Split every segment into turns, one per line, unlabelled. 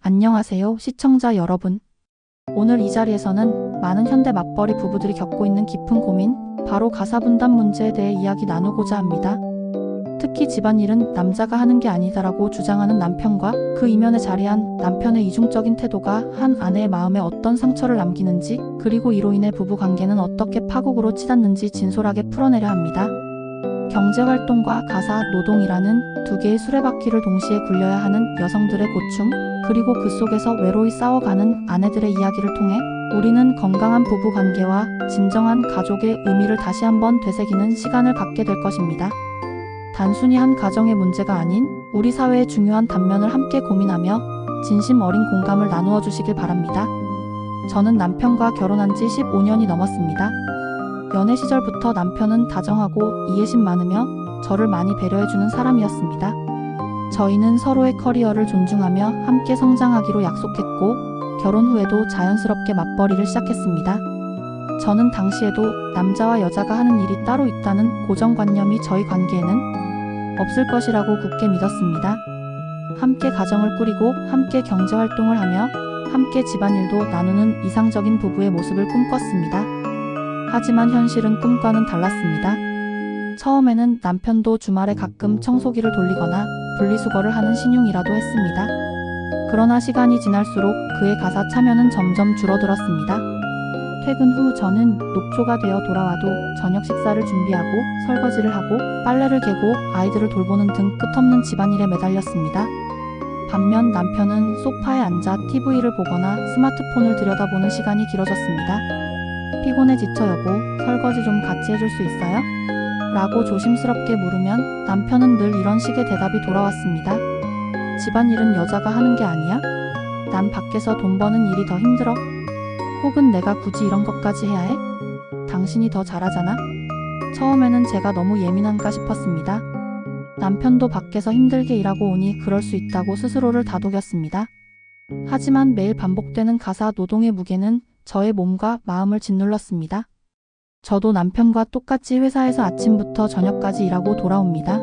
안녕하세요, 시청자 여러분. 오늘 이 자리에서는 많은 현대 맞벌이 부부들이 겪고 있는 깊은 고민, 바로 가사 분담 문제에 대해 이야기 나누고자 합니다. 특히 집안일은 남자가 하는 게 아니다라고 주장하는 남편과 그 이면에 자리한 남편의 이중적인 태도가 한 아내의 마음에 어떤 상처를 남기는지, 그리고 이로 인해 부부 관계는 어떻게 파국으로 치닫는지 진솔하게 풀어내려 합니다. 경제활동과 가사 노동이라는 두 개의 수레바퀴를 동시에 굴려야 하는 여성들의 고충, 그리고 그 속에서 외로이 싸워가는 아내들의 이야기를 통해 우리는 건강한 부부관계와 진정한 가족의 의미를 다시 한번 되새기는 시간을 갖게 될 것입니다. 단순히 한 가정의 문제가 아닌 우리 사회의 중요한 단면을 함께 고민하며 진심 어린 공감을 나누어 주시길 바랍니다. 저는 남편과 결혼한 지 15년이 넘었습니다. 연애 시절부터 남편은 다정하고 이해심 많으며 저를 많이 배려해주는 사람이었습니다. 저희는 서로의 커리어를 존중하며 함께 성장하기로 약속했고 결혼 후에도 자연스럽게 맞벌이를 시작했습니다. 저는 당시에도 남자와 여자가 하는 일이 따로 있다는 고정관념이 저희 관계에는 없을 것이라고 굳게 믿었습니다. 함께 가정을 꾸리고 함께 경제활동을 하며 함께 집안일도 나누는 이상적인 부부의 모습을 꿈꿨습니다. 하지만 현실은 꿈과는 달랐습니다. 처음에는 남편도 주말에 가끔 청소기를 돌리거나 분리수거를 하는 신용이라도 했습니다. 그러나 시간이 지날수록 그의 가사 참여는 점점 줄어들었습니다. 퇴근 후 저는 녹초가 되어 돌아와도 저녁 식사를 준비하고 설거지를 하고 빨래를 개고 아이들을 돌보는 등 끝없는 집안일에 매달렸습니다. 반면 남편은 소파에 앉아 TV를 보거나 스마트폰을 들여다보는 시간이 길어졌습니다. 피곤해 지쳐 여보, 설거지 좀 같이 해줄 수 있어요? 라고 조심스럽게 물으면 남편은 늘 이런 식의 대답이 돌아왔습니다. 집안일은 여자가 하는 게 아니야? 난 밖에서 돈 버는 일이 더 힘들어? 혹은 내가 굳이 이런 것까지 해야 해? 당신이 더 잘하잖아? 처음에는 제가 너무 예민한가 싶었습니다. 남편도 밖에서 힘들게 일하고 오니 그럴 수 있다고 스스로를 다독였습니다. 하지만 매일 반복되는 가사 노동의 무게는 저의 몸과 마음을 짓눌렀습니다. 저도 남편과 똑같이 회사에서 아침부터 저녁까지 일하고 돌아옵니다.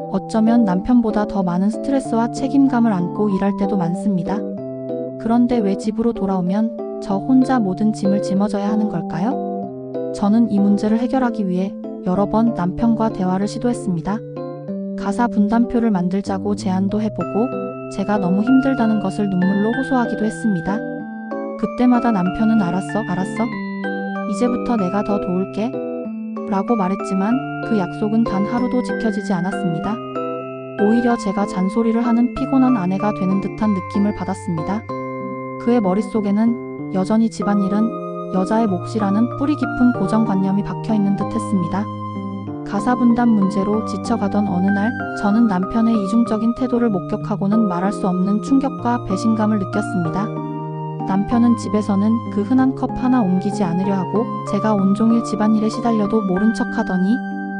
어쩌면 남편보다 더 많은 스트레스와 책임감을 안고 일할 때도 많습니다. 그런데 왜 집으로 돌아오면 저 혼자 모든 짐을 짊어져야 하는 걸까요? 저는 이 문제를 해결하기 위해 여러 번 남편과 대화를 시도했습니다. 가사 분담표를 만들자고 제안도 해보고 제가 너무 힘들다는 것을 눈물로 호소하기도 했습니다. 그때마다 남편은 알았어. 이제부터 내가 더 도울게. 라고 말했지만 그 약속은 단 하루도 지켜지지 않았습니다. 오히려 제가 잔소리를 하는 피곤한 아내가 되는 듯한 느낌을 받았습니다. 그의 머릿속에는 여전히 집안일은 여자의 몫이라는 뿌리 깊은 고정관념이 박혀있는 듯 했습니다. 가사 분담 문제로 지쳐가던 어느 날 저는 남편의 이중적인 태도를 목격하고는 말할 수 없는 충격과 배신감을 느꼈습니다. 남편은 집에서는 그 흔한 컵 하나 옮기지 않으려 하고 제가 온종일 집안일에 시달려도 모른 척 하더니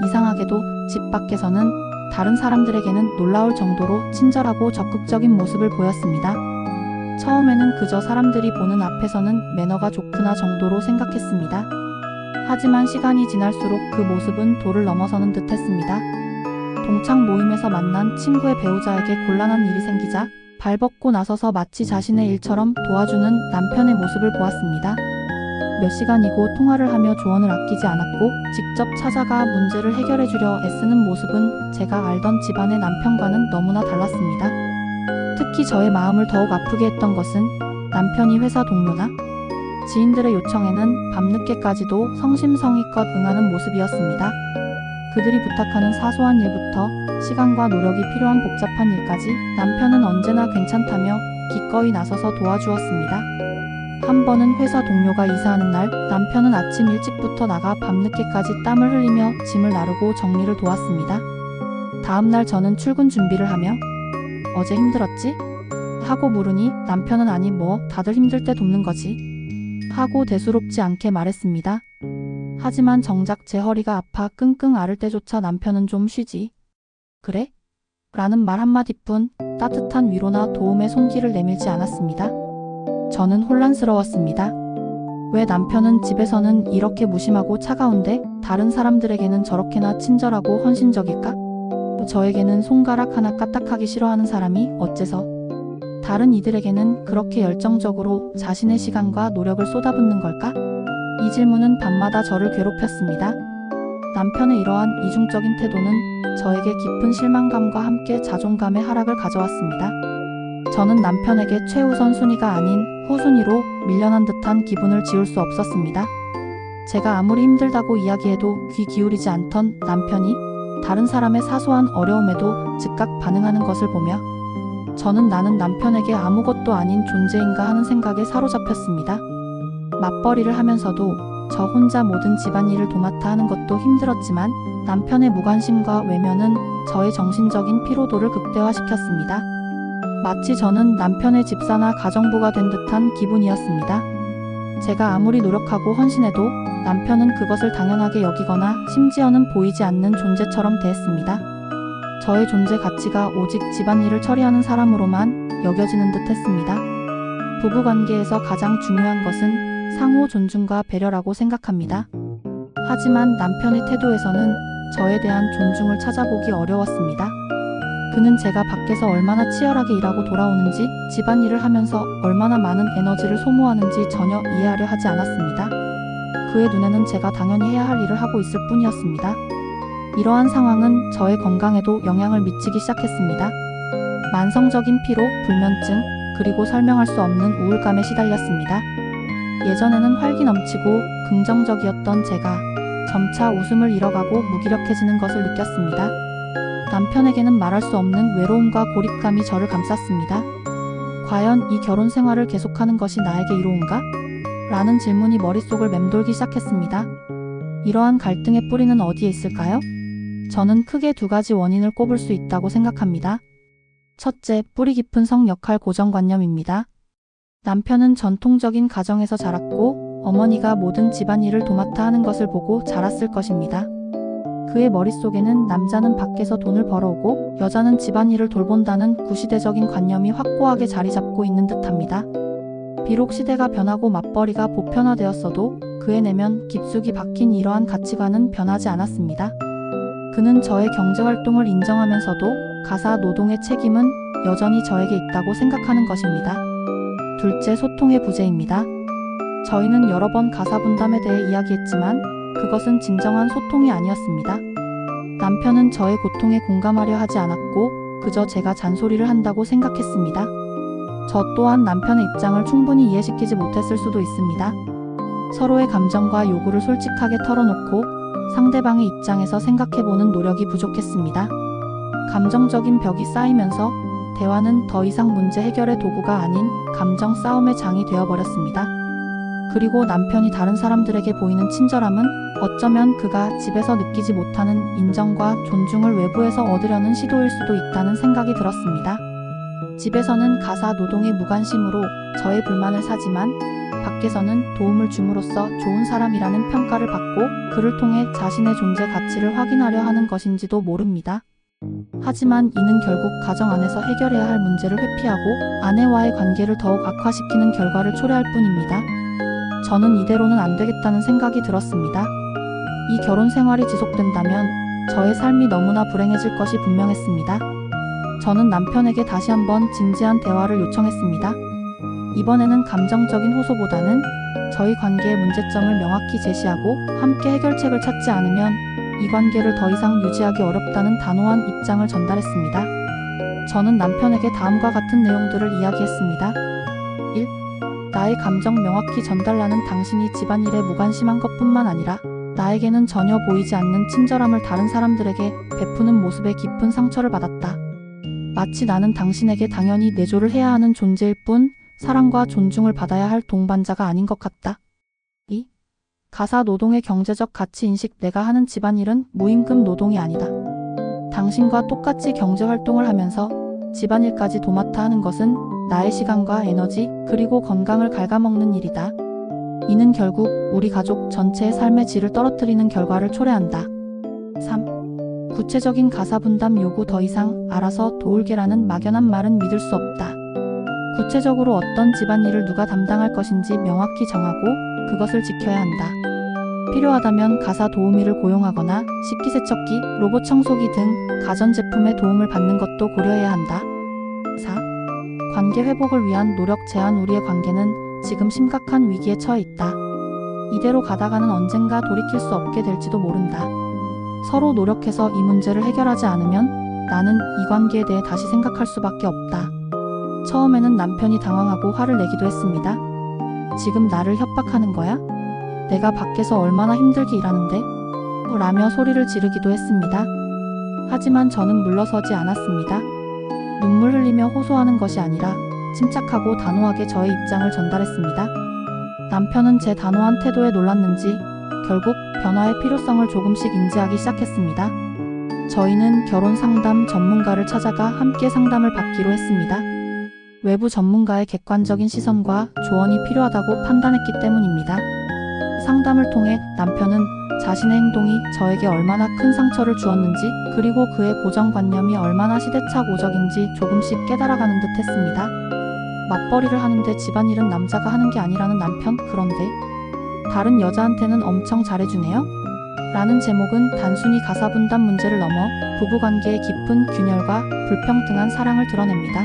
이상하게도 집 밖에서는 다른 사람들에게는 놀라울 정도로 친절하고 적극적인 모습을 보였습니다. 처음에는 그저 사람들이 보는 앞에서는 매너가 좋구나 정도로 생각했습니다. 하지만 시간이 지날수록 그 모습은 도를 넘어서는 듯 했습니다. 동창 모임에서 만난 친구의 배우자에게 곤란한 일이 생기자 발벗고 나서서 마치 자신의 일처럼 도와주는 남편의 모습을 보았습니다. 몇 시간이고 통화를 하며 조언을 아끼지 않았고 직접 찾아가 문제를 해결해 주려 애쓰는 모습은 제가 알던 집안의 남편과는 너무나 달랐습니다. 특히 저의 마음을 더욱 아프게 했던 것은 남편이 회사 동료나 지인들의 요청에는 밤늦게까지도 성심성의껏 응하는 모습이었습니다. 그들이 부탁하는 사소한 일부터 시간과 노력이 필요한 복잡한 일까지 남편은 언제나 괜찮다며 기꺼이 나서서 도와주었습니다. 한 번은 회사 동료가 이사하는 날 남편은 아침 일찍부터 나가 밤늦게까지 땀을 흘리며 짐을 나르고 정리를 도왔습니다. 다음 날 저는 출근 준비를 하며 어제 힘들었지? 하고 물으니 남편은 아니 뭐 다들 힘들 때 돕는 거지 하고 대수롭지 않게 말했습니다. 하지만 정작 제 허리가 아파 끙끙 앓을 때조차 남편은 좀 쉬지. 그래? 라는 말 한마디뿐 따뜻한 위로나 도움의 손길을 내밀지 않았습니다. 저는 혼란스러웠습니다. 왜 남편은 집에서는 이렇게 무심하고 차가운데 다른 사람들에게는 저렇게나 친절하고 헌신적일까? 저에게는 손가락 하나 까딱하기 싫어하는 사람이 어째서 다른 이들에게는 그렇게 열정적으로 자신의 시간과 노력을 쏟아붓는 걸까? 이 질문은 밤마다 저를 괴롭혔습니다. 남편의 이러한 이중적인 태도는 저에게 깊은 실망감과 함께 자존감의 하락을 가져왔습니다. 저는 남편에게 최우선 순위가 아닌 후순위로 밀려난 듯한 기분을 지울 수 없었습니다. 제가 아무리 힘들다고 이야기해도 귀 기울이지 않던 남편이 다른 사람의 사소한 어려움에도 즉각 반응하는 것을 보며 저는 나는 남편에게 아무것도 아닌 존재인가 하는 생각에 사로잡혔습니다. 맞벌이를 하면서도 저 혼자 모든 집안일을 도맡아 하는 것도 힘들었지만 남편의 무관심과 외면은 저의 정신적인 피로도를 극대화시켰습니다. 마치 저는 남편의 집사나 가정부가 된 듯한 기분이었습니다. 제가 아무리 노력하고 헌신해도 남편은 그것을 당연하게 여기거나 심지어는 보이지 않는 존재처럼 대했습니다. 저의 존재 가치가 오직 집안일을 처리하는 사람으로만 여겨지는 듯 했습니다. 부부관계에서 가장 중요한 것은 상호 존중과 배려라고 생각합니다. 하지만 남편의 태도에서는 저에 대한 존중을 찾아보기 어려웠습니다. 그는 제가 밖에서 얼마나 치열하게 일하고 돌아오는지, 집안일을 하면서 얼마나 많은 에너지를 소모하는지 전혀 이해하려 하지 않았습니다. 그의 눈에는 제가 당연히 해야 할 일을 하고 있을 뿐이었습니다. 이러한 상황은 저의 건강에도 영향을 미치기 시작했습니다. 만성적인 피로, 불면증, 그리고 설명할 수 없는 우울감에 시달렸습니다. 예전에는 활기 넘치고 긍정적이었던 제가 점차 웃음을 잃어가고 무기력해지는 것을 느꼈습니다. 남편에게는 말할 수 없는 외로움과 고립감이 저를 감쌌습니다. 과연 이 결혼 생활을 계속하는 것이 나에게 이로운가? 라는 질문이 머릿속을 맴돌기 시작했습니다. 이러한 갈등의 뿌리는 어디에 있을까요? 저는 크게 두 가지 원인을 꼽을 수 있다고 생각합니다. 첫째, 뿌리 깊은 성 역할 고정관념입니다. 남편은 전통적인 가정에서 자랐고 어머니가 모든 집안일을 도맡아 하는 것을 보고 자랐을 것입니다. 그의 머릿속에는 남자는 밖에서 돈을 벌어오고 여자는 집안일을 돌본다는 구시대적인 관념이 확고하게 자리 잡고 있는 듯합니다. 비록 시대가 변하고 맞벌이가 보편화되었어도 그의 내면 깊숙이 박힌 이러한 가치관은 변하지 않았습니다. 그는 저의 경제활동을 인정하면서도 가사 노동의 책임은 여전히 저에게 있다고 생각하는 것입니다. 둘째, 소통의 부재입니다. 저희는 여러 번 가사 분담에 대해 이야기했지만 그것은 진정한 소통이 아니었습니다. 남편은 저의 고통에 공감하려 하지 않았고 그저 제가 잔소리를 한다고 생각했습니다. 저 또한 남편의 입장을 충분히 이해시키지 못했을 수도 있습니다. 서로의 감정과 요구를 솔직하게 털어놓고 상대방의 입장에서 생각해보는 노력이 부족했습니다. 감정적인 벽이 쌓이면서 대화는 더 이상 문제 해결의 도구가 아닌 감정 싸움의 장이 되어버렸습니다. 그리고 남편이 다른 사람들에게 보이는 친절함은 어쩌면 그가 집에서 느끼지 못하는 인정과 존중을 외부에서 얻으려는 시도일 수도 있다는 생각이 들었습니다. 집에서는 가사 노동의 무관심으로 저의 불만을 사지만 밖에서는 도움을 줌으로써 좋은 사람이라는 평가를 받고 그를 통해 자신의 존재 가치를 확인하려 하는 것인지도 모릅니다. 하지만 이는 결국 가정 안에서 해결해야 할 문제를 회피하고 아내와의 관계를 더욱 악화시키는 결과를 초래할 뿐입니다. 저는 이대로는 안 되겠다는 생각이 들었습니다. 이 결혼 생활이 지속된다면 저의 삶이 너무나 불행해질 것이 분명했습니다. 저는 남편에게 다시 한번 진지한 대화를 요청했습니다. 이번에는 감정적인 호소보다는 저희 관계의 문제점을 명확히 제시하고 함께 해결책을 찾지 않으면 이 관계를 더 이상 유지하기 어렵다는 단호한 입장을 전달했습니다. 저는 남편에게 다음과 같은 내용들을 이야기했습니다. 1. 나의 감정 명확히 전달하는 당신이 집안일에 무관심한 것뿐만 아니라 나에게는 전혀 보이지 않는 친절함을 다른 사람들에게 베푸는 모습에 깊은 상처를 받았다. 마치 나는 당신에게 당연히 내조를 해야 하는 존재일 뿐 사랑과 존중을 받아야 할 동반자가 아닌 것 같다. 2. 가사 노동의 경제적 가치 인식. 내가 하는 집안일은 무임금 노동이 아니다. 당신과 똑같이 경제활동을 하면서 집안일까지 도맡아 하는 것은 나의 시간과 에너지 그리고 건강을 갉아먹는 일이다. 이는 결국 우리 가족 전체의 삶의 질을 떨어뜨리는 결과를 초래한다. 3. 구체적인 가사 분담 요구. 더 이상 알아서 도울게라는 막연한 말은 믿을 수 없다. 구체적으로 어떤 집안일을 누가 담당할 것인지 명확히 정하고 그것을 지켜야 한다. 필요하다면 가사 도우미를 고용하거나 식기세척기, 로봇 청소기 등 가전제품의 도움을 받는 것도 고려해야 한다. 4. 관계 회복을 위한 노력 제한 우리의 관계는 지금 심각한 위기에 처해 있다. 이대로 가다가는 언젠가 돌이킬 수 없게 될지도 모른다. 서로 노력해서 이 문제를 해결하지 않으면 나는 이 관계에 대해 다시 생각할 수밖에 없다. 처음에는 남편이 당황하고 화를 내기도 했습니다. 지금 나를 협박하는 거야? 내가 밖에서 얼마나 힘들게 일하는데? 라며 소리를 지르기도 했습니다. 하지만 저는 물러서지 않았습니다. 눈물 흘리며 호소하는 것이 아니라 침착하고 단호하게 저의 입장을 전달했습니다. 남편은 제 단호한 태도에 놀랐는지 결국 변화의 필요성을 조금씩 인지하기 시작했습니다. 저희는 결혼 상담 전문가를 찾아가 함께 상담을 받기로 했습니다. 외부 전문가의 객관적인 시선과 조언이 필요하다고 판단했기 때문입니다. 상담을 통해 남편은 자신의 행동이 저에게 얼마나 큰 상처를 주었는지 그리고 그의 고정관념이 얼마나 시대착오적인지 조금씩 깨달아가는 듯 했습니다. 맞벌이를 하는데 집안일은 남자가 하는 게 아니라는 남편. 그런데 다른 여자한테는 엄청 잘해주네요? 라는 제목은 단순히 가사 분담 문제를 넘어 부부관계의 깊은 균열과 불평등한 사랑을 드러냅니다.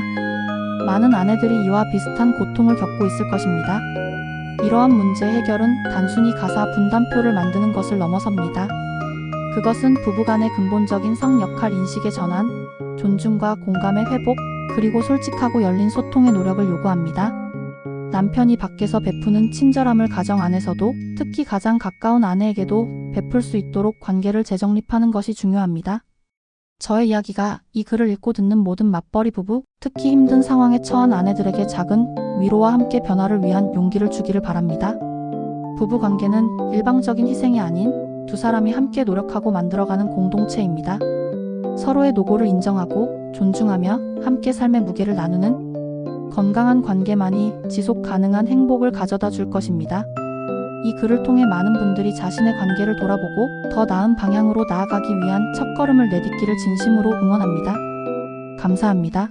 많은 아내들이 이와 비슷한 고통을 겪고 있을 것입니다. 이러한 문제 해결은 단순히 가사 분담표를 만드는 것을 넘어섭니다. 그것은 부부간의 근본적인 성 역할 인식의 전환, 존중과 공감의 회복, 그리고 솔직하고 열린 소통의 노력을 요구합니다. 남편이 밖에서 베푸는 친절함을 가정 안에서도, 특히 가장 가까운 아내에게도 베풀 수 있도록 관계를 재정립하는 것이 중요합니다. 저의 이야기가 이 글을 읽고 듣는 모든 맞벌이 부부, 특히 힘든 상황에 처한 아내들에게 작은 위로와 함께 변화를 위한 용기를 주기를 바랍니다. 부부 관계는 일방적인 희생이 아닌 두 사람이 함께 노력하고 만들어가는 공동체입니다. 서로의 노고를 인정하고 존중하며 함께 삶의 무게를 나누는 건강한 관계만이 지속 가능한 행복을 가져다 줄 것입니다. 이 글을 통해 많은 분들이 자신의 관계를 돌아보고 더 나은 방향으로 나아가기 위한 첫걸음을 내딛기를 진심으로 응원합니다. 감사합니다.